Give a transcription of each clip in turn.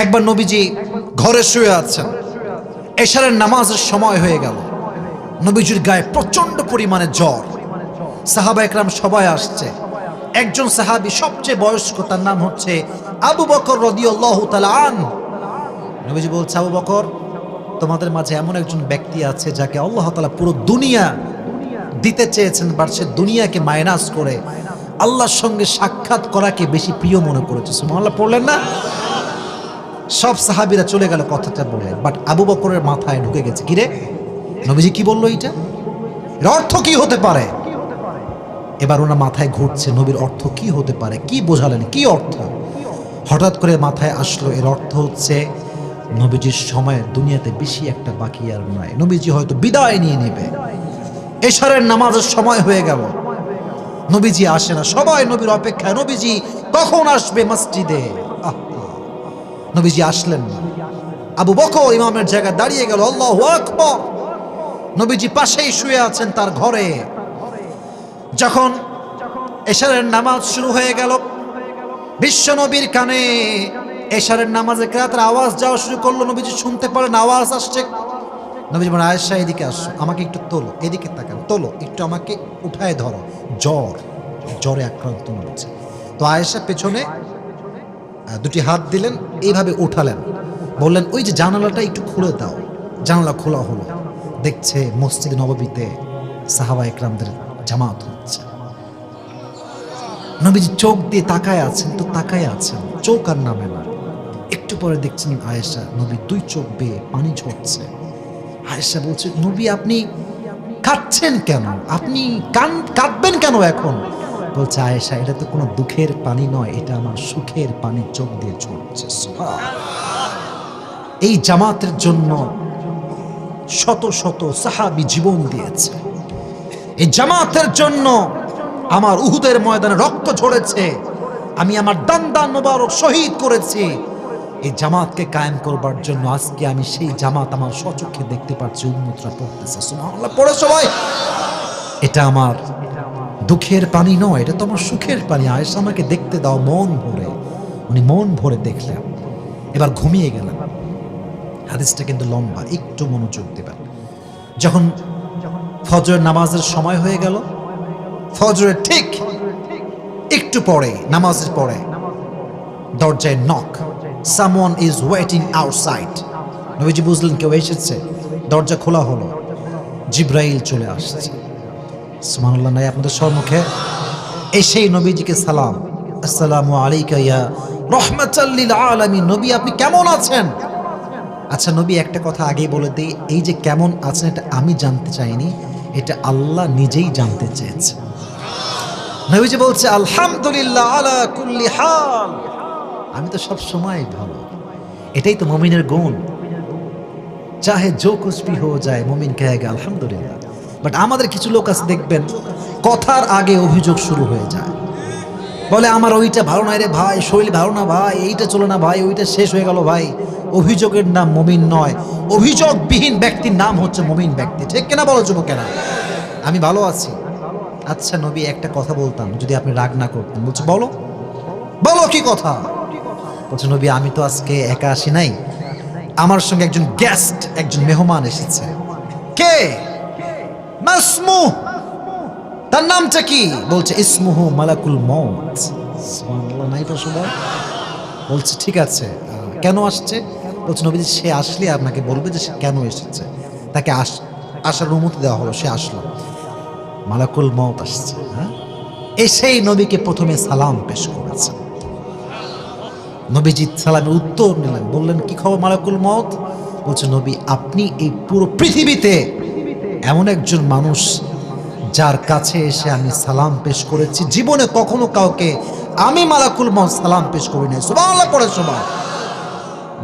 একবার নবীজি ঘরে শুয়ে আছেন, এশারের নামাজের সময় হয়ে গেল। নবীজির গায়ে প্রচন্ড পরিমাণে জ্বর। সাহাবা একরাম সবাই আসছে। একজন সাহাবী সবচেয়ে বয়স্ক, তার নাম হচ্ছে আবু বকর রাদিয়াল্লাহু তাআলা আনহু। নবীজি বলছে, আবু বকর, তোমাদের মাঝে এমন একজন ব্যক্তি আছে যাকে আল্লাহ তাআলা পুরো দুনিয়া দিতে চেয়েছেন, বাট সে দুনিয়াকে মাইনাস করে আল্লাহর সঙ্গে সাক্ষাৎ করাকে বেশি প্রিয় মনে করেছে। সুবহানাল্লাহ পড়লেন না? সব সাহাবীরা চলে গেল কথাটা বলে, বাট আবু বকরের মাথায় ঢুকে গেছে, কিরে নবীজি কি বললো, এর অর্থ কি হতে পারে? এবার ওনার মাথায় ঘুরছে, নবীর অর্থ কি হতে পারে, কি বোঝালেন, কি অর্থ? হঠাৎ করে মাথায় আসলো, এর অর্থ হচ্ছে নবীজির সময় দুনিয়াতে বেশি একটা বাকি আর নয়, নবীজি হয়তো বিদায় নিয়ে নেবে। এশারের নামাজের সময় হয়ে গেল, নবীজি আসে না। সবাই নবীর অপেক্ষায়, নবীজি কখন আসবে মসজিদে। নবীজি আসলেন না। আবু বকর ইমামের জায়গায় দাঁড়িয়ে গেল। আল্লাহু আকবার। নবীজি পাশেই শুয়ে আছেন তার ঘরে। যখন এশারের নামাজ শুরু হয়ে গেল, বিশ্ব নবীর কানে এশারের নামাজে কেরাতের আওয়াজ যাওয়া শুরু করলো। নবীজি শুনতে পারেন আওয়াজ আসছে। নবীজি বলেন, আয়েশা এদিকে আসো, আমাকে একটু তোলো, এদিকে তাকান, তোলো একটু, আমাকে উঠায় ধরো, জ্বরে আক্রান্ত হচ্ছে। তো আয়েশা পেছনে দুটি হাত দিলেন, এইভাবে উঠালেন, বললেন, ওই যে জানালাটা একটু খুলে দাও। জানালা খোলা হলো, দেখছে মসজিদ নববীতে সাহাবা একরামদের জামাত হচ্ছে। নবীজি চোখ দিয়ে তাকায় আছেন, তো তাকায় আছেন, চোখ আর নামে না। একটু পরে দেখছেন আয়েশা, নবী দুই চোখ বেয়ে পানি ঝরছে। আয়েশা বলছে, নবী আপনি কাঁদছেন কেন? আপনি কাঁদবেন কেন এখন? বলছে, আয়েশা এটা তো কোনো দুঃখের পানি নয়, এটা আমার সুখের পানি চোখ দিয়ে ঝরছে। এই জামাতের জন্য শত শত সাহাবী জীবন দিয়েছে। এই জামাতের জন্য আমার উহুদের ময়দানে রক্ত ঝরেছে। আমি আমার দান মোবারক শহীদ করেছি এই জামাতকে কায়েম করবার জন্য। আজকে আমি সেই জামাত আমার স্বচক্ষে দেখতে পাচ্ছি, উম্মতরা পড়তেছে। সুবহানাল্লাহ পড়ে সবাই। এটা আমার দুঃখের পানি নয়, এটা তো আমার সুখের পানি। আয়েশা আমাকে দেখতে দাও মন ভরে। উনি মন ভরে দেখলেন, এবার ঘুমিয়ে গেলেন। হাদিসটা কিন্তু লম্বা, একটু মনোযোগ দেবেন। যখন ফজরের নামাজের সময় হয়ে গেল, ফজরের ঠিক একটু পরে, নামাজের পরে দরজায় knock, someone is waiting outside. নবীজি বুঝলেন কেউ এসেছে। দরজা খোলা হলো, জিব্রাইল চলে আসছে। সুবহানাল্লাহ নাই আপনাদের সম্মুখে। এসেই নবীজিকে সালাম, আসসালামু আলাইকা ইয়া রাহমাতাল লিল আলামিন। নবী আপনি কেমন আছেন? আচ্ছা নবী, একটা কথা আগেই বলে দিই, এই যে কেমন আছেন এটা আমি জানতে চাইনি, এটা আল্লাহ নিজেই জানতে চেয়েছে। নবীজি বলছে, আলহামদুলিল্লাহ আলা কুল্লি হাল। আমি তো সব সময় ভালো। এটাই তো মুমিনের গুণ। চাহে জো কুছ ভি হো যায়, মুমিন কহেগা আলহামদুলিল্লাহ। বাট আমাদের কিছু লোক আছে, দেখবেন কথার আগে অভিযোগ শুরু হয়ে যায়। বলে, আমার ওইটা ভালো নয় রে ভাই, শরীর ভালো না ভাই, এইটা চলে না ভাই, ওইটা শেষ হয়ে গেল ভাই। অভিযোগের নাম মুমিন নয়, অভিযোগবিহীন ব্যক্তির নাম হচ্ছে মুমিন ব্যক্তি। ঠিক কিনা বলো যুবকেরা? আমি ভালো আছি। আচ্ছা নবী, একটা কথা বলতাম যদি আপনি রাগ না করতেন। বলছে, বলো বলো কি কথা? বলছে, নবী আমি তো আজকে একা আসি নাই, আমার সঙ্গে একজন গেস্ট, একজন মেহমান এসেছে। কে? মাসমু, তার নামটা কি? বলছে, ইসমুহু মালাকুল মউত। সুবহানাল্লাহ নাই তো সবাই? বলছে, ঠিক আছে, কেন আসছে? বলছে, নবী সে আসলে আপনাকে বলবে যে সে কেন এসেছে। তাকে আসার অনুমতি দেওয়া হলো, সে আসলো। মালাকুল মউত আসছে। হ্যাঁ, এসেই নবীকে প্রথমে সালাম পেশ করেছে। নবীজি সালামের উত্তর নিলেন, বললেন, কি খবর মালাকুল মউত? বলছে, নবী আপনি এই পুরো পৃথিবীতে এমন একজন মানুষ যার কাছে এসে আমি সালাম পেশ করেছি, জীবনে কখনো কাউকে আমি মালাকুল মউত সালাম পেশ করি নাই। সুবহানাল্লাহ পড়ে সবাই।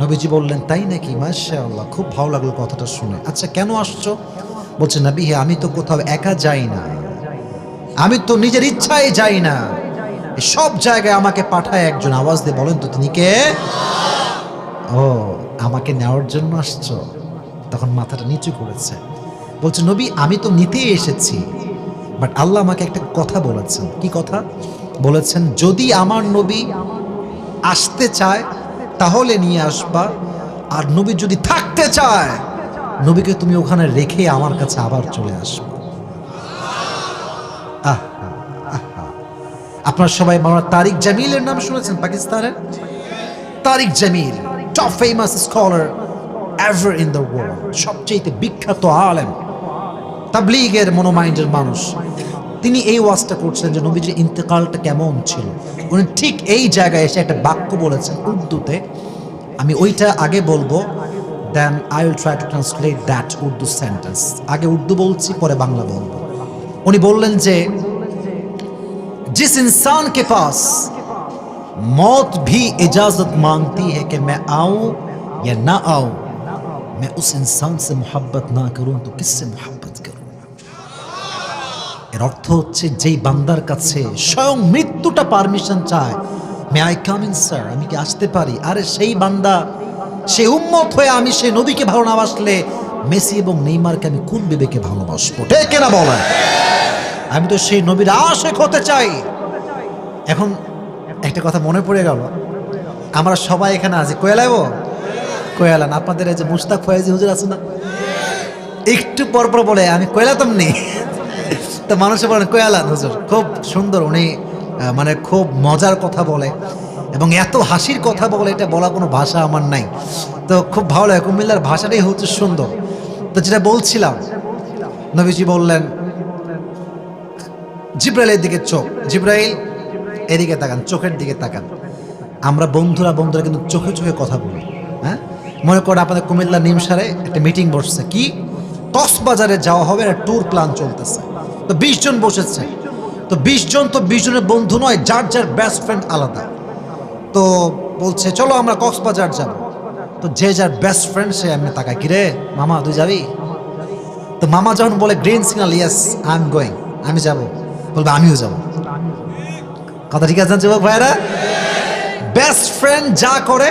নবীজি বললেন, তাই নাকি? মাশাআল্লাহ, খুব ভালো লাগলো কথাটা শুনে। আচ্ছা কেন আসছো? বলছে, নবী আমি তো কোথাও একা যাই না, আমি তো নিজের ইচ্ছায় যাই না, সব জায়গায় আমাকে পাঠায় একজন। আওয়াজ দিয়ে বলেন তো তিনি কে? ও, আমাকে নেওয়ার জন্য আসছো? তখন মাথাটা নিচু করেছে। বলছে, নবী আমি তো নিতেই এসেছি, বাট আল্লাহ আমাকে একটা কথা বলেছেন। কি কথা বলেছেন? যদি আমার নবী আসতে চায় তাহলে নিয়ে আসবা, আর নবী যদি থাকতে চায় নবীকে তুমি ওখানে রেখে আমার কাছে আবার চলে আসবে। আপনারা সবাই মাওলানা তারিক জামিলের নাম শুনেছেন? পাকিস্তানের Tariq Jamil, top famous scholar ever in the world, সবচেয়ে বিখ্যাত আলেম, তাবলীগের মনোমাইন্ডের মানুষ। তিনি এই ওয়াজটা করছেন যে নবীজির ইন্তেকালটা কেমন ছিল। উনি ঠিক এই জায়গায় এসে একটা বাক্য বলেছেন উর্দুতে, আমি ওইটা আগে বলবো, then I will try to translate that Urdu sentence. আগে উর্দু বলছি, পরে বাংলা বলবো। উনি বললেন যে जिस इंसान के पास मौत भी इजाजत मांगती है कि मैं आऊं या ना आऊं, मैं उस इंसान से मोहब्बत ना करूं तो किससे मोहब्बत करूं। এর অর্থ হচ্ছে যেই বান্দার কাছে স্বয়ং মৃত্যুটা পারমিশন চায়, may I come in sir, আমি কি আসতে পারি, আরে সেই বান্দা, সেই উম্মত হয়ে আমি সেই নবীকে ভালো না বাসলে মেসি এবং নেইমারকে আমি কোন বিবেকে ভালোবাসবো? ঠিক কিনা বলেন? আমি তো সেই নবীর আশিক হতে চাই। এখন একটা কথা মনে পড়ে গেল, আমরা সবাই এখানে আছি কোয়েলাবো, কোয়েলান। আপনাদের এই যে মুস্তাক ফয়েজি হুজুর আছে না, একটু পর পর বলে আমি কোয়েলাতাম নি, তো মানুষে বলেন কোয়েলান হুজুর। খুব সুন্দর, উনি মানে খুব মজার কথা বলে এবং এত হাসির কথা বলে, এটা বলা কোনো ভাষা আমার নাই। তো খুব ভালো লাগে, কুমিল্লার ভাষাটাই হচ্ছে সুন্দর। তো যেটা বলছিলাম, নবীজি বললেন জিব্রাইলের দিকে চোখ, জিব্রাইল এদিকে তাকান, চোখের দিকে তাকান। আমরা বন্ধুরা কিন্তু চোখে চোখে কথা বলি। হ্যাঁ, মনে করেন আপনাদের কুমিল্লা নিমসারে একটা মিটিং বসছে, কি কক্সবাজারে যাওয়া হবে, একটা ট্যুর প্ল্যান চলতেছে। তো 20 জন বসেছে, তো 20 জন তো 20 জনের বন্ধু নয়, যার যার বেস্ট ফ্রেন্ড আলাদা। তো বলছে চলো আমরা কক্সবাজার যাব। তো যে যার বেস্ট ফ্রেন্ড সে এমনি তাকায়, কিরে মামা তুই যাবি? তো মামা যখন বলে green signal, yes I am going, আমি যাব, বলবে আমিও যাব। কথা ঠিক আছে যুবক ভাইরা? বেস্ট ফ্রেন্ড যা করে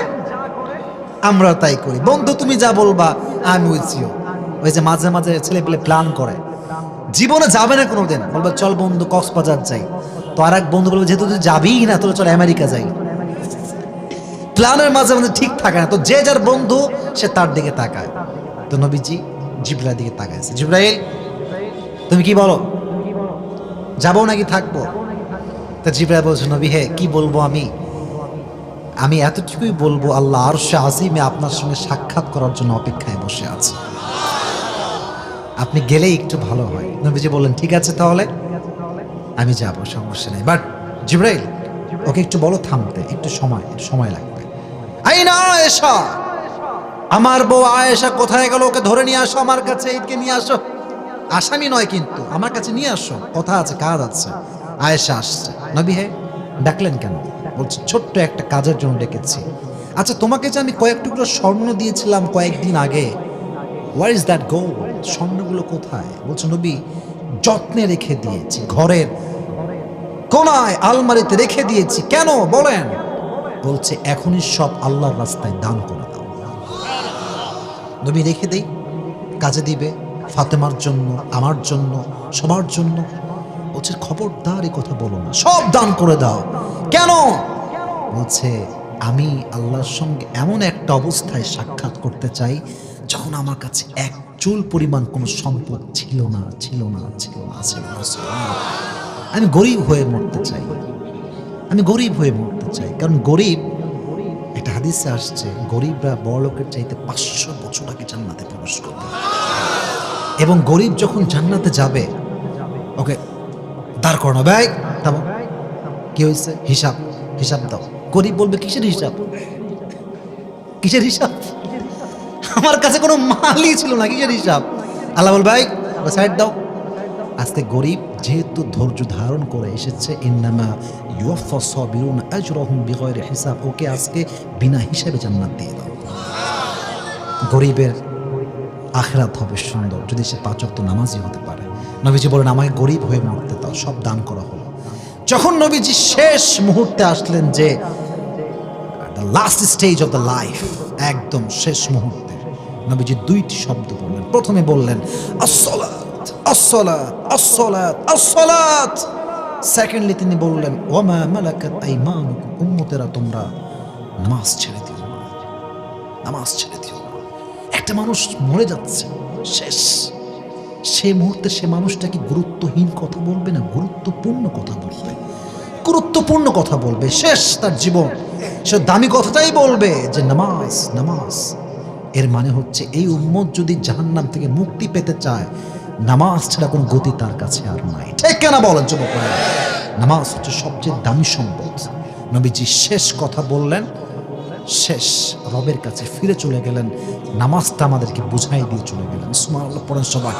আমরা তাই করি। বন্ধু তুমি যা বলবা আমি উইথ ইউ। ওই যে মাঝে মাঝে ছেলে পেলে প্ল্যান করে, জীবনে যাবে না কোনোদিন, বলবে চল বন্ধু কক্সবাজার যাই। তো আর এক বন্ধু বলবে যেহেতু তুই যাবিই না, তোর চল আমেরিকা যাই। প্ল্যানের মাঝে মাঝে ঠিক থাকে না। তো যে যার বন্ধু সে তার দিকে তাকায়। তো নবীজি জিব্রাইলের দিকে তাকাইছে, জিব্রাইল তুমি কি বলো, যাবো নাকি থাকবো? তা জিব্রাইল বলছে নবী হে কি বলবো, আমি এতটুকুই বলবো, আল্লাহ আরশে আজিমে আপনার সঙ্গে সাক্ষাৎ করার জন্য অপেক্ষায় বসে আছে, আপনি গেলেই একটু ভালো হয়। নবীজি বললেন ঠিক আছে তাহলে আমি যাব, সমস্যা নেই। বাট জিব্রাইল ওকে একটু বলো থামতে, একটু সময় লাগবে। আইনা আয়েশা, আমার বউ আয়েশা কোথায় গেল? ওকে ধরে নিয়ে আসো আমার কাছে, এদিকে নিয়ে আসো। আসামি নয় কিন্তু, আমার কাছে নিয়ে আসো, কথা আছে, কাজ আছে। আয়েশা আসছে। নবী হে ডাকলেন কেন? বলছে ছোট্ট একটা কাজের জন্য ডেকেছি। আচ্ছা তোমাকে যে আমি কয়েক টুকরো স্বর্ণ দিয়েছিলাম কয়েকদিন আগে, হোয়ার ইজ দ্যাট গোল্ড? স্বর্ণগুলো কোথায়? বলছে নবী যত্নে রেখে দিয়েছি, ঘরের কোনায় আলমারিতে রেখে দিয়েছি। কেন বলেন? বলছে এখনই সব আল্লাহর রাস্তায় দান করে দাও। নবী রেখে দেই, কাজে দিবে, ফাতেমার জন্য, আমার জন্য, সবার জন্য। বলছে খবরদার এই কথা বলো না, সব দান করে দাও। কেন? বলছে আমি আল্লাহর সঙ্গে এমন একটা অবস্থায় সাক্ষাৎ করতে চাই যখন আমার কাছে এক চুল পরিমাণ কোনো সম্পদ ছিল না। আমি গরিব হয়ে মরতে চাই, কারণ গরিব, একটা হাদিসে আসছে গরিবরা বড়লোকের চাইতে 500 বছর আগে জান্নাতে প্রবেশ করবে। এবং গরিব যখন জান্নাতে যাবে, ওকে দাঁড় করানো, ভাই থামো, কি হয়েছে? হিসাব দাও। গরিব বলবে কিসের হিসাব? আমার কাছে কোনো মালই ছিল না, কিসের হিসাব? আল্লাহ বলবে ভাই সাইড দাও। আজকে গরিব যেহেতু ধৈর্য ধারণ করে এসেছে, ইন্নামা ইউওয়াফাস সাবিরুনা আজরাহুম বিগাইরি হিসাব, ওকে আজকে বিনা হিসাবে জান্নাত দিয়ে দাও। গরিবের আখিরাত হবে সুন্দর যদি সে 5 ওয়াক্ত নামাজি হতে পারে। নবীজি বলেন আমাকে গরিব হয়ে মরতে দাও, সব দান করা হলো। যখন নবীজি শেষ মুহূর্তে আসলেন, যে the last stage of the life, একদম শেষ মুহূর্তে, নবীজি 2টি শব্দ বললেন। প্রথমে বললেন আসসালাত, আসসালাত, আসসালাত, আসসালাত। সেকেন্ডলি তিনি বললেন ওয়ামা মালাকাত আইমানুকুম, উম্মতেরা তোমরা নামাজ ছেড়ে দিও না। নামাজ ছেড়ে দিও না। একটা মানুষ মরে যাচ্ছে, শেষ, সে মুহূর্তে সে মানুষটা কি গুরুত্বহীন কথা বলবে না গুরুত্বপূর্ণ কথা বলবে? গুরুত্বপূর্ণ কথা বলবে। শেষ তার জীবন, সে দামি কথাটাই বলবে যে নামাজ নামাজ। এর মানে হচ্ছে এই উম্মত যদি জাহান্নাম থেকে মুক্তি পেতে চায়, নামাজ ছাড়া কোনো গতি তার কাছে আর নাই। ঠিক কেনা বলেন যুবক ভাইরা? নামাজ হচ্ছে সবচেয়ে দামি সম্পদ। নবীজি শেষ কথা বললেন, শেষ রবের কাছে ফিরে চলে গেলেন, নামাজটা আমাদেরকে বুঝাই দিয়ে চলে গেলেন। সুবহানাল্লাহ পড়েন সবাই।